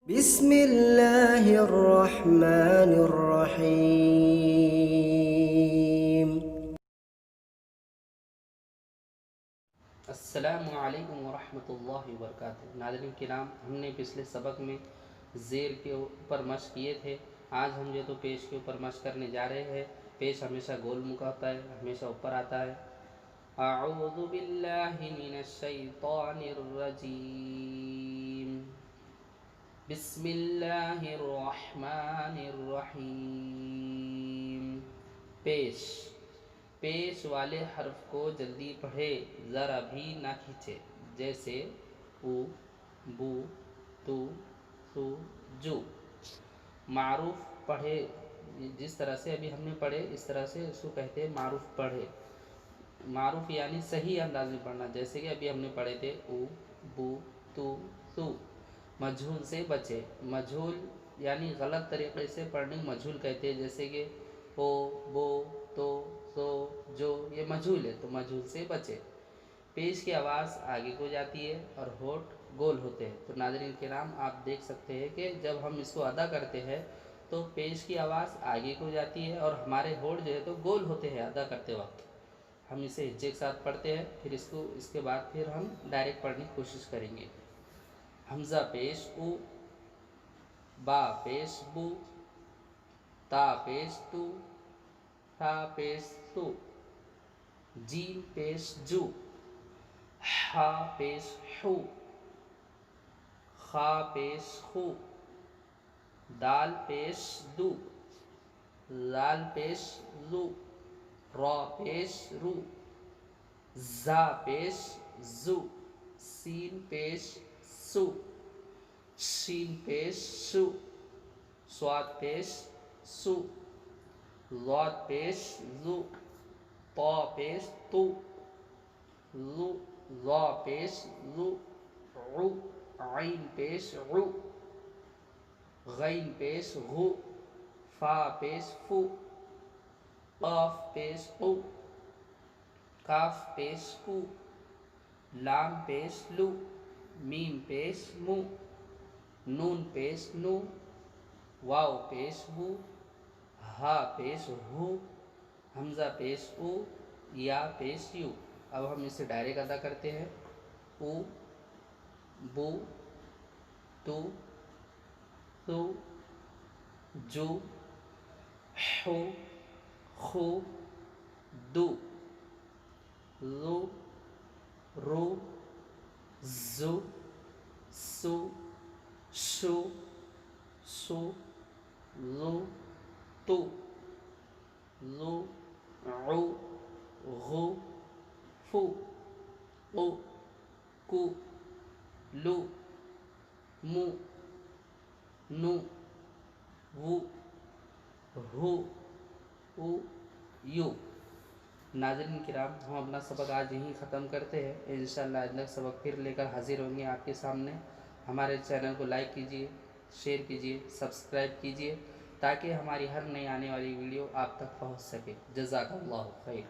بسم اللہ الرحمن الرحیم۔ السلام علیکم ورحمۃ اللہ وبرکاتہ۔ ناظرین کرام، ہم نے پچھلے سبق میں زیر کے اوپر مشق کیے تھے۔ آج ہم جو تو پیش کے اوپر مشق کرنے جا رہے ہیں۔ پیش ہمیشہ گول منہ کا ہوتا ہے، ہمیشہ اوپر آتا ہے۔ اعوذ باللہ من الشیطان الرجیم، بسم اللہ الرحمن الرحیم۔ پیش والے حرف کو جلدی پڑھے، ذرا بھی نہ کھینچے، جیسے او، بو، تو، سو، جو۔ معروف پڑھے، جس طرح سے ابھی ہم نے پڑھے اس طرح سے اس کو کہتے ہیں معروف پڑھے۔ معروف یعنی صحیح انداز میں پڑھنا، جیسے کہ ابھی ہم نے پڑھے تھے او، بو، تو، سو۔ مجہول سے بچے، مجہول یعنی غلط طریقے سے پڑھنے مجہول کہتے ہیں، جیسے کہ او، بو، تو، سو، جو، یہ مجہول ہے تو مجہول سے بچے۔ پیش کی آواز آگے کو جاتی ہے اور ہونٹ گول ہوتے ہیں۔ تو ناظرین کرام، آپ دیکھ سکتے ہیں کہ جب ہم اس کو ادا کرتے ہیں تو پیش کی آواز آگے کو جاتی ہے اور ہمارے ہونٹ جو ہے تو گول ہوتے ہیں ادا کرتے وقت۔ ہم اسے ہجے کے ساتھ پڑھتے ہیں، پھر اس کے بعد پھر ہم ڈائریکٹ پڑھنے کی کوشش کریں گے۔ حمزہ پیش او، با پیش بو، تا پیش تو، تا پیش تو، جیم پیش جو، حا پیش حو، خا پیش خو، دال پیش دو، زال پیش زو، را پیش رو، زا پیش زو، سین پیش سو، شین پیش شو، صاد پیش سو، ضاد پیش زو، طا پیش تو، ظو، ظا پیش ظو، عو، عین پیش عو، غین پیش غو، فا پیش فو، قاف پیش قو، کاف پیش کو، لام پیش لو، میم پیش مو، نون پیش نو، واو پیش وو، ہا پیش ہو، حمزہ پیش او، یا پیش یو۔ اب ہم اسے ڈائریکٹ ادا کرتے ہیں۔ او، بو، تو، سو، جو، حو، خو، دو، ذو، رو، زو، سو، شو، سو، ذو، تو، ذو، عو، غو، فو، قو، کو، لو، مو، نو، وو، ہو، او، یو۔ ناظرین کرام، ہم اپنا سبق آج یہیں ختم کرتے ہیں۔ انشاءاللہ اگلا سبق پھر لے کر حاضر ہوں گے آپ کے سامنے۔ ہمارے چینل کو لائک کیجیے، شیئر کیجیے، سبسکرائب کیجیے، تاکہ ہماری ہر نئی آنے والی ویڈیو آپ تک پہنچ سکے۔ جزاک اللہ خیر۔